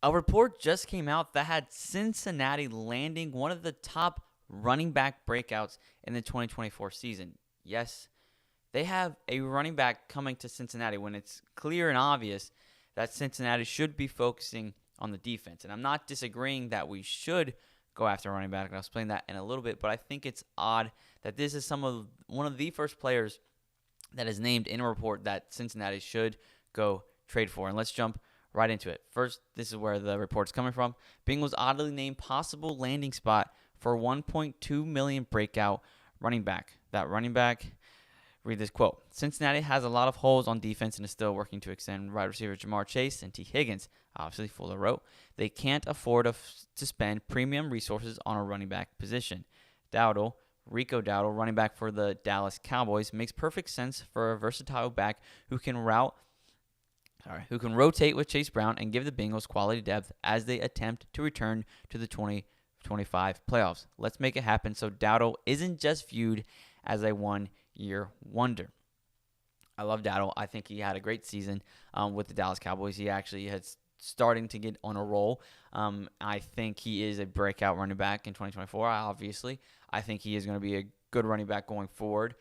A report just came out that had Cincinnati landing one of the top running back breakouts in the 2024 season. Yes, they have a running back coming to Cincinnati when it's clear and obvious that Cincinnati should be focusing on the defense. And I'm not disagreeing that we should go after a running back, and I'll explain that in a little bit, but I think it's odd that this is one of the first players that is named in a report that Cincinnati should go trade for. And let's jump right into it. First, this is where the report's coming from. Bengals oddly named possible landing spot for $1.2 million breakout running back. That running back, read this quote. Cincinnati has a lot of holes on defense and is still working to extend wide receiver Jamar Chase and T. Higgins. Obviously, Fuller wrote. They can't afford to spend premium resources on a running back position. Dowdle, Rico Dowdle, running back for the Dallas Cowboys, makes perfect sense for a versatile back who can rotate with Chase Brown and give the Bengals quality depth as they attempt to return to the 2025 playoffs. Let's make it happen so Dowdle isn't just viewed as a one-year wonder. I love Dowdle. I think he had a great season with the Dallas Cowboys. He actually has starting to get on a roll. I think he is a breakout running back in 2024, obviously. I think he is going to be a good running back going forward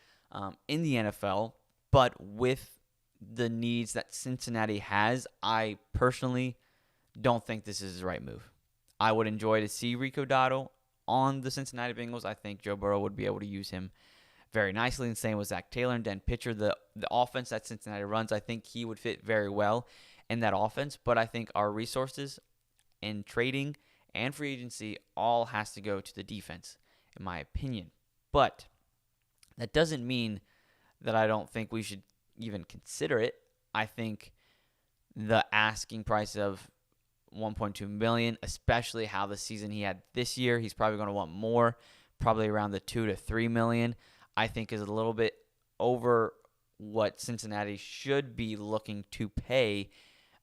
in the NFL. But with the needs that Cincinnati has, I personally don't think this is the right move. I would enjoy to see Rico Dowdle on the Cincinnati Bengals. I think Joe Burrow would be able to use him very nicely, and same with Zach Taylor and Dan Pitcher. The offense that Cincinnati runs, I think he would fit very well in that offense, but I think our resources in trading and free agency all has to go to the defense, in my opinion. But that doesn't mean that I don't think we should even consider it. I think the asking price of $1.2 million, especially how the season he had this year, he's probably going to want more, probably around the $2 to $3 million, I think is a little bit over what Cincinnati should be looking to pay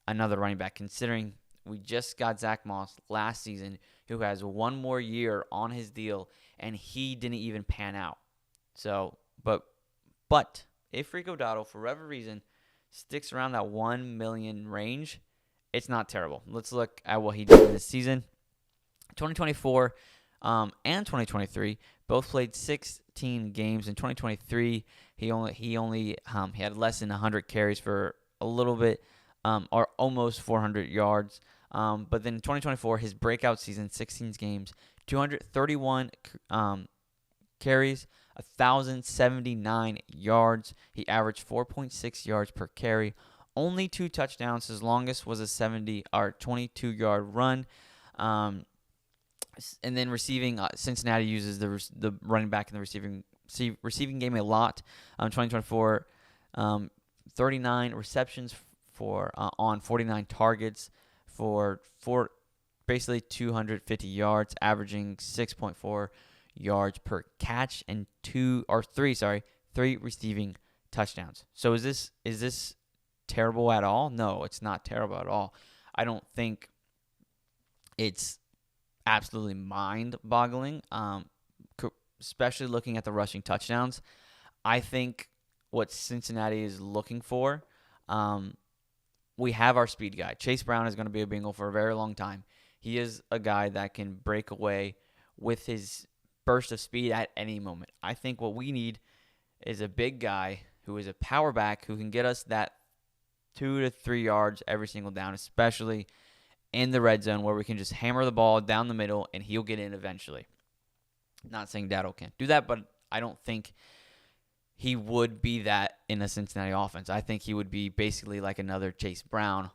another running back, considering we just got Zach Moss last season, who has one more year on his deal, and he didn't even pan out. So, but if Rico Dowdle, for whatever reason, sticks around that $1 million range, it's not terrible. Let's look at what he did in this season. 2024 and 2023 both played 16 games. In 2023, he had less than 100 carries for a little bit, or almost 400 yards. But then in 2024, his breakout season, 16 games, 231 carries, 1,079 yards. He averaged 4.6 yards per carry, only 2 touchdowns. His longest was a 22-yard run. And then receiving, Cincinnati uses the running back in the receiving game a lot. 2024, 39 receptions on 49 targets for basically 250 yards, averaging 6.4 yards per catch and three receiving touchdowns. So is this terrible at all? No, it's not terrible at all. I don't think it's absolutely mind-boggling, especially looking at the rushing touchdowns. I think what Cincinnati is looking for, we have our speed guy. Chase Brown is going to be a Bengal for a very long time. He is a guy that can break away with his burst of speed at any moment. I think what we need is a big guy who is a power back who can get us that 2 to 3 yards every single down, especially in the red zone where we can just hammer the ball down the middle and he'll get in eventually. Not saying Dowdle can't do that, but I don't think he would be that in a Cincinnati offense. I think he would be basically like another Chase Brown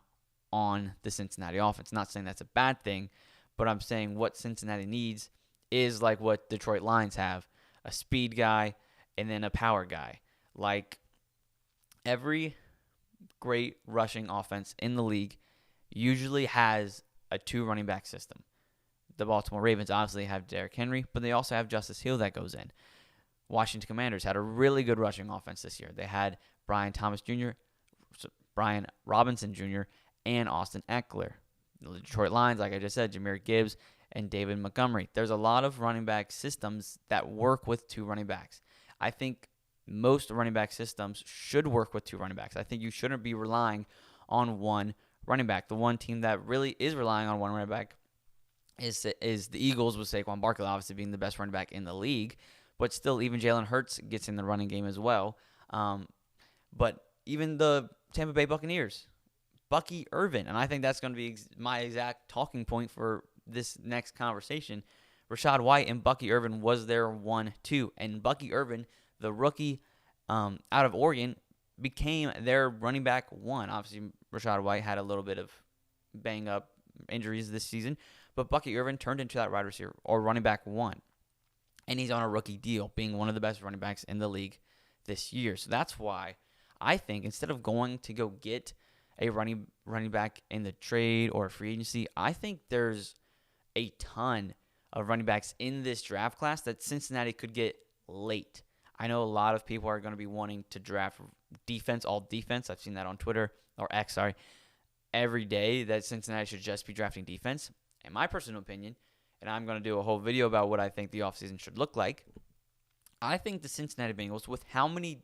on the Cincinnati offense. Not saying that's a bad thing, but I'm saying what Cincinnati needs is like what Detroit Lions have, a speed guy and then a power guy. Like every great rushing offense in the league usually has a 2 running back system. The Baltimore Ravens obviously have Derrick Henry, but they also have Justice Hill that goes in. Washington Commanders had a really good rushing offense this year. They had Brian Robinson Jr., and Austin Eckler. The Detroit Lions, like I just said, Jahmyr Gibbs and David Montgomery. There's a lot of running back systems that work with 2 running backs. I think most running back systems should work with 2 running backs. I think you shouldn't be relying on one running back. The one team that really is relying on one running back is the Eagles, with Saquon Barkley obviously being the best running back in the league. But still, even Jalen Hurts gets in the running game as well. But even the Tampa Bay Buccaneers, Bucky Irvin, and I think that's going to be my exact talking point for this next conversation. Rachaad White and Bucky Irvin was their 1-2. And Bucky Irvin, the rookie out of Oregon, became their running back 1. Obviously, Rachaad White had a little bit of bang-up injuries this season, but Bucky Irvin turned into that wide receiver or running back 1. And he's on a rookie deal, being one of the best running backs in the league this year. So that's why I think instead of going to go get a running back in the trade or free agency, I think there's a ton of running backs in this draft class that Cincinnati could get late. I know a lot of people are going to be wanting to draft defense, all defense. I've seen that on Twitter, or X, every day, that Cincinnati should just be drafting defense. In my personal opinion, and I'm going to do a whole video about what I think the offseason should look like, I think the Cincinnati Bengals, with how many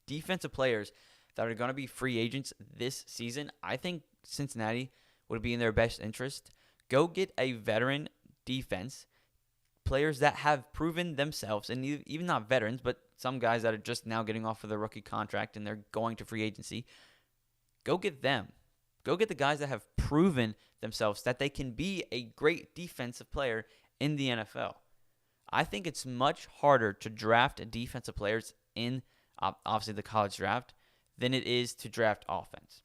defensive players that are going to be free agents this season, I think Cincinnati would be in their best interest. Go get a veteran defense, players that have proven themselves, and even not veterans, but some guys that are just now getting off of their rookie contract and they're going to free agency. Go get them. Go get the guys that have proven themselves that they can be a great defensive player in the NFL. I think it's much harder to draft defensive players in, obviously, the college draft than it is to draft offense.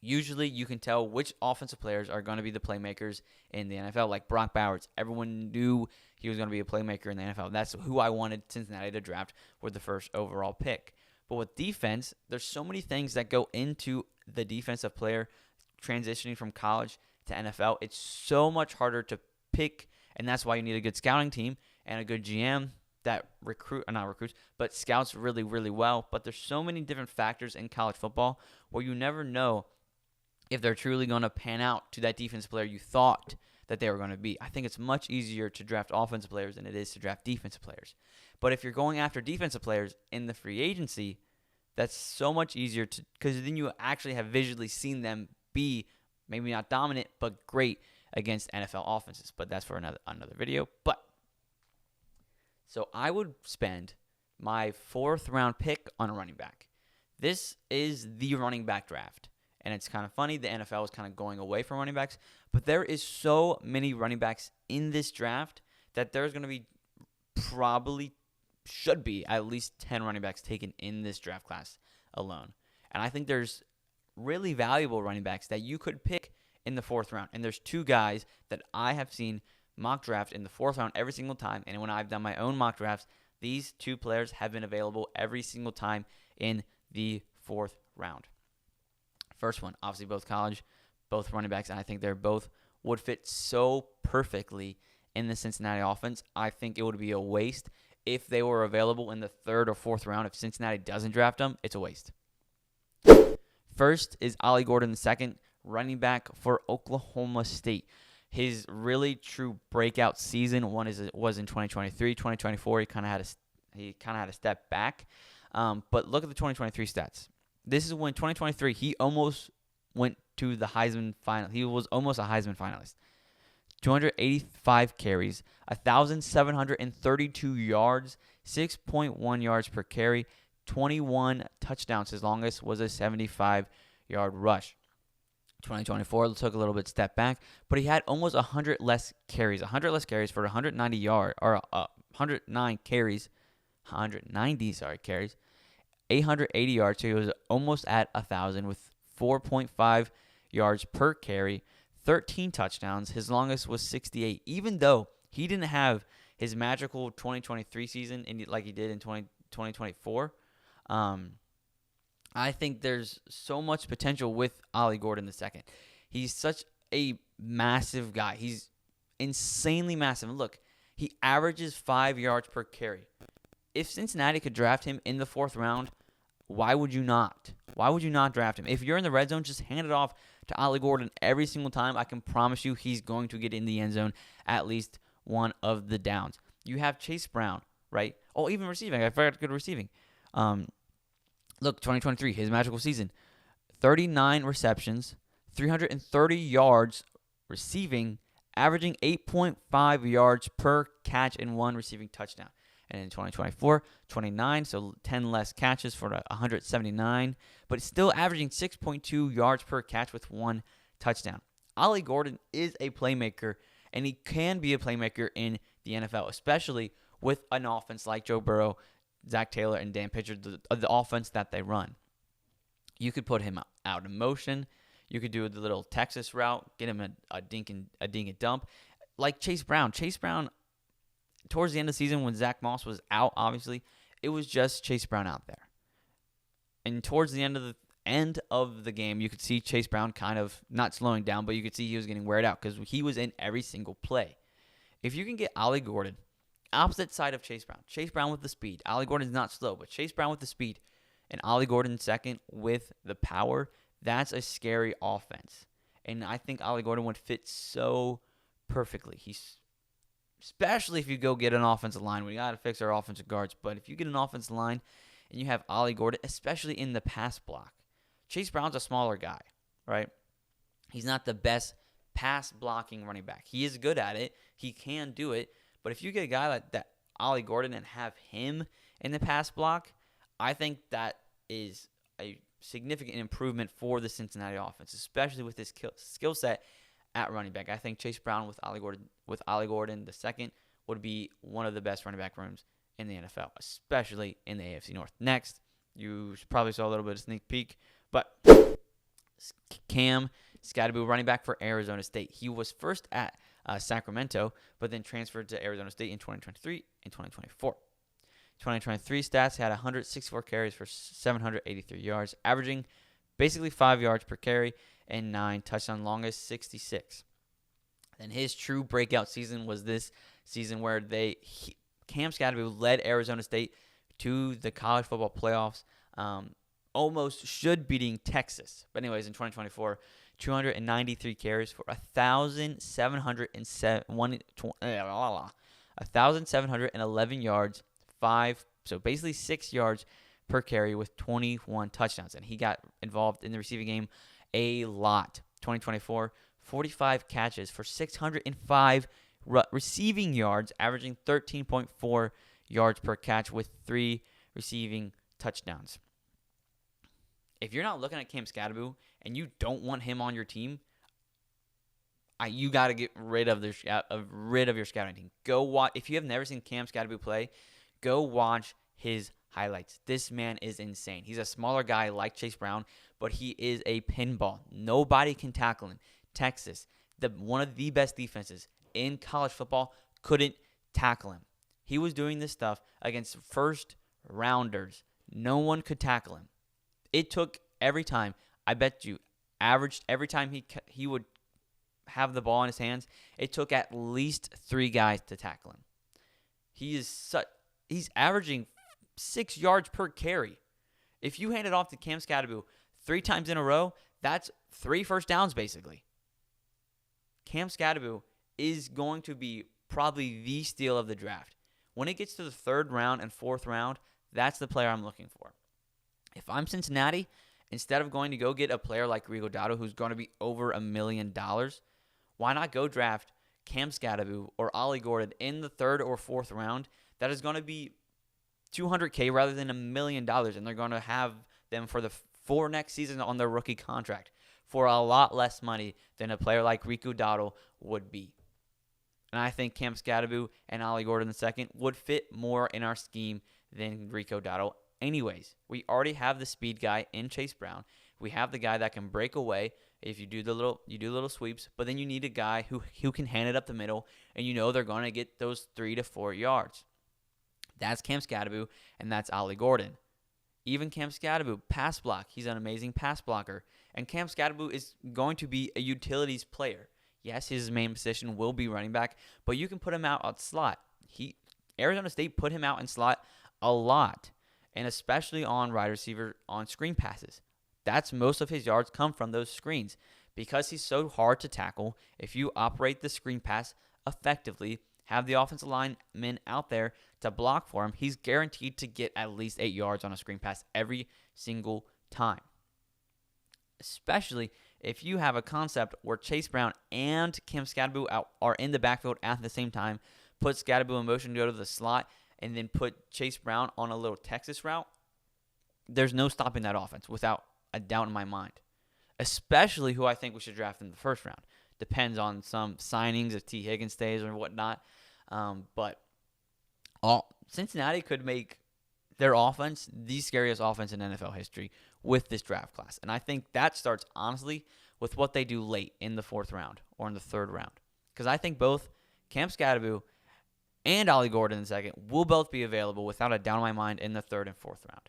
Usually, you can tell which offensive players are going to be the playmakers in the NFL. Like Brock Bowers, everyone knew he was going to be a playmaker in the NFL. That's who I wanted Cincinnati to draft with the first overall pick. But with defense, there's so many things that go into the defensive player transitioning from college to NFL. It's so much harder to pick, and that's why you need a good scouting team and a good GM that scouts really, really well. But there's so many different factors in college football where you never know if they're truly going to pan out to that defensive player you thought that they were going to be. I think it's much easier to draft offensive players than it is to draft defensive players. But if you're going after defensive players in the free agency, that's so much easier because then you actually have visually seen them be maybe not dominant, but great against NFL offenses. But that's for another video. So I would spend my 4th round pick on a running back. This is the running back draft. And it's kind of funny, the NFL is kind of going away from running backs. But there is so many running backs in this draft that there's going to be should be at least 10 running backs taken in this draft class alone. And I think there's really valuable running backs that you could pick in the 4th round. And there's 2 guys that I have seen mock draft in the 4th round every single time. And when I've done my own mock drafts, these 2 players have been available every single time in the 4th round. First one, obviously both college, both running backs, and I think they're both would fit so perfectly in the Cincinnati offense. I think it would be a waste if they were available in the 3rd or 4th round. If Cincinnati doesn't draft them, it's a waste. First is Ollie Gordon II, running back for Oklahoma State. His really true breakout season was in 2023. 2024, he kind of had a step back. But look at the 2023 stats. This is when 2023 he almost went to the Heisman final. He was almost a Heisman finalist. 285 carries, 1,732 yards, 6.1 yards per carry, 21 touchdowns. His longest was a 75-yard rush. 2024 took a little bit step back, but he had almost 100 less carries. 100 less carries for 190 carries. 880 yards, so he was almost at 1,000 with 4.5 yards per carry, 13 touchdowns. His longest was 68, even though he didn't have his magical 2023 season like he did in 2024. I think there's so much potential with Ollie Gordon II. He's such a massive guy. He's insanely massive. And look, he averages 5 yards per carry. If Cincinnati could draft him in the 4th round, why would you not? Why would you not draft him? If you're in the red zone, just hand it off to Ollie Gordon every single time. I can promise you he's going to get in the end zone at least one of the downs. You have Chase Brown, right? Oh, even receiving. I forgot to go to receiving. Look, 2023, his magical season. 39 receptions, 330 yards receiving, averaging 8.5 yards per catch and 1 receiving touchdown. And in 2024, 29, so 10 less catches for 179, but still averaging 6.2 yards per catch with 1 touchdown. Ollie Gordon is a playmaker, and he can be a playmaker in the NFL, especially with an offense like Joe Burrow, Zach Taylor, and Dan Pitcher, the offense that they run. You could put him out in motion. You could do the little Texas route, get him a dink and dump. Like Chase Brown. Chase Brown, towards the end of the season when Zach Moss was out, obviously, it was just Chase Brown out there. And towards the end of the game, you could see Chase Brown kind of not slowing down, but you could see he was getting weared out because he was in every single play. If you can get Ollie Gordon, opposite side of Chase Brown with the speed. Ollie Gordon's not slow, but Chase Brown with the speed, and Ollie Gordon second with the power, that's a scary offense. And I think Ollie Gordon would fit so perfectly. Especially if you go get an offensive line. We got to fix our offensive guards. But if you get an offensive line and you have Ollie Gordon, especially in the pass block. Chase Brown's a smaller guy, right? He's not the best pass blocking running back. He is good at it. He can do it. But if you get a guy like that, Ollie Gordon, and have him in the pass block, I think that is a significant improvement for the Cincinnati offense, especially with his skill set at running back. I think Chase Brown with Ollie Gordon the second would be one of the best running back rooms in the NFL, especially in the AFC North. Next, you probably saw a little bit of sneak peek, but Cam Skattebo, running back for Arizona State. He was first at Sacramento, but then transferred to Arizona State in 2023 and 2024. 2023 stats had 164 carries for 783 yards, averaging basically 5 yards per carry and 9 touchdowns, longest 66. And his true breakout season was this season where Cam Skattebo led Arizona State to the college football playoffs, almost should beating Texas. But anyways, in 2024, 293 carries for 1,711 yards, so basically 6 yards per carry with 21 touchdowns. And he got involved in the receiving game a lot. 2024, 45 catches for 605 receiving yards, averaging 13.4 yards per catch with 3 receiving touchdowns. If you're not looking at Cam Skattebo and you don't want him on your team, you got to get rid of your scouting team. Go watch. If you have never seen Cam Skattebo play, go watch his highlights. This man is insane. He's a smaller guy like Chase Brown, but he is a pinball. Nobody can tackle him. Texas, one of the best defenses in college football, couldn't tackle him. He was doing this stuff against first rounders. No one could tackle him. It took every time, I bet you, averaged every time he would have the ball in his hands, it took at least 3 guys to tackle him. He's averaging 6 yards per carry. If you hand it off to Cam Skattebo 3 times in a row, that's 3 first downs basically. Cam Skattebo is going to be probably the steal of the draft. When it gets to the 3rd round and 4th round, that's the player I'm looking for. If I'm Cincinnati, instead of going to go get a player like Rico Dowdle who's going to be over $1 million, why not go draft Cam Skattebo or Ollie Gordon in the 3rd or 4th round? That is going to be $200K rather than $1 million, and they're going to have them for next season on their rookie contract for a lot less money than a player like Rico Dowdle would be. And I think Cam Skattebo and Ollie Gordon II would fit more in our scheme than Rico Dowdle. Anyways, we already have the speed guy in Chase Brown. We have the guy that can break away if you do the little sweeps, but then you need a guy who can hand it up the middle, and you know they're going to get those 3 to 4 yards. That's Cam Skattebo, and that's Ollie Gordon. Even Cam Skattebo, pass block. He's an amazing pass blocker. And Cam Skattebo is going to be a utilities player. Yes, his main position will be running back, but you can put him out at slot. Arizona State put him out in slot a lot, and especially on wide receiver on screen passes. That's most of his yards come from those screens. Because he's so hard to tackle, if you operate the screen pass effectively, have the offensive lineman out there to block for him, he's guaranteed to get at least 8 yards on a screen pass every single time. Especially if you have a concept where Chase Brown and Cam Skattebo are in the backfield at the same time, put Skattebo in motion to go to the slot, and then put Chase Brown on a little Texas route, there's no stopping that offense without a doubt in my mind, especially who I think we should draft in the first round. Depends on some signings if T. Higgins stays or whatnot. But Cincinnati could make their offense the scariest offense in NFL history with this draft class. And I think that starts, honestly, with what they do late in the fourth round or in the third round. Because I think both Cam Skattebo and Ollie Gordon in the second will both be available without a doubt in my mind in the third and fourth round.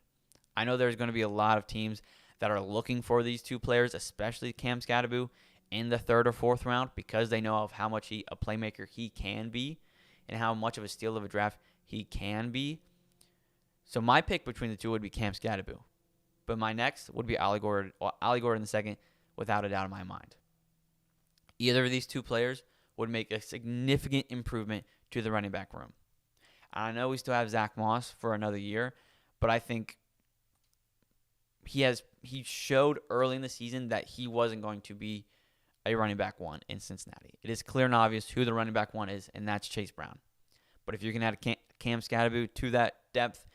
I know there's going to be a lot of teams that are looking for these two players, especially Cam Skattebo, in the third or fourth round because they know of how much a playmaker he can be and how much of a steal of a draft he can be. So my pick between the two would be Cam Skattebo. But my next would be Ollie Gordon in the second, without a doubt in my mind. Either of these two players would make a significant improvement to the running back room. And I know we still have Zach Moss for another year, but I think he showed early in the season that he wasn't going to be a running back one in Cincinnati. It is clear and obvious who the running back one is, and that's Chase Brown. But if you can add Cam Skattebo to that depth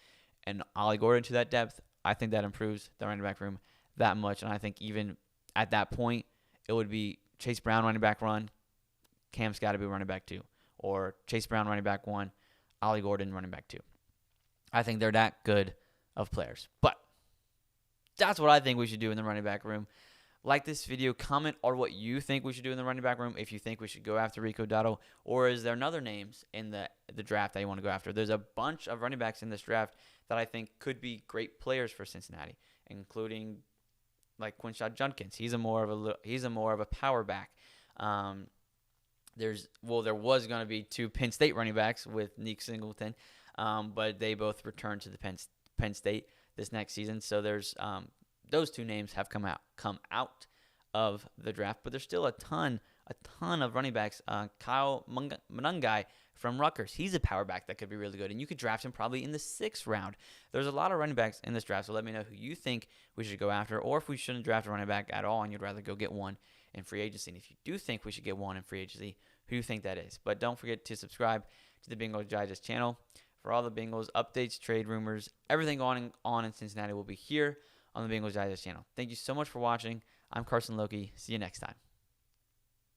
and Ollie Gordon to that depth, I think that improves the running back room that much. And I think even at that point, it would be Chase Brown running back 1, Cam Skattebo running back 2, or Chase Brown running back 1, Ollie Gordon running back 2. I think they're that good of players. But that's what I think we should do in the running back room. Like this video, comment on what you think we should do in the running back room, if you think we should go after Rico Dowdle, or is there another names in the draft that you want to go after? There's a bunch of running backs in this draft that I think could be great players for Cincinnati, including like Quinshon Judkins. He's a more of a power back. There was going to be 2 Penn State running backs with Nick Singleton, but they both returned to the Penn State this next season. So there's those 2 names have come out of the draft, but there's still a ton of running backs. Kyle Munungai from Rutgers, he's a power back that could be really good, and you could draft him probably in the 6th round. There's a lot of running backs in this draft, so let me know who you think we should go after, or if we shouldn't draft a running back at all and you'd rather go get one in free agency. And if you do think we should get one in free agency, who do you think that is? But don't forget to subscribe to the Bengals Digest channel for all the Bengals updates, trade rumors, everything going on in Cincinnati will be here on the Bengals Digest channel. Thank you so much for watching. I'm Carson Lokey. See you next time.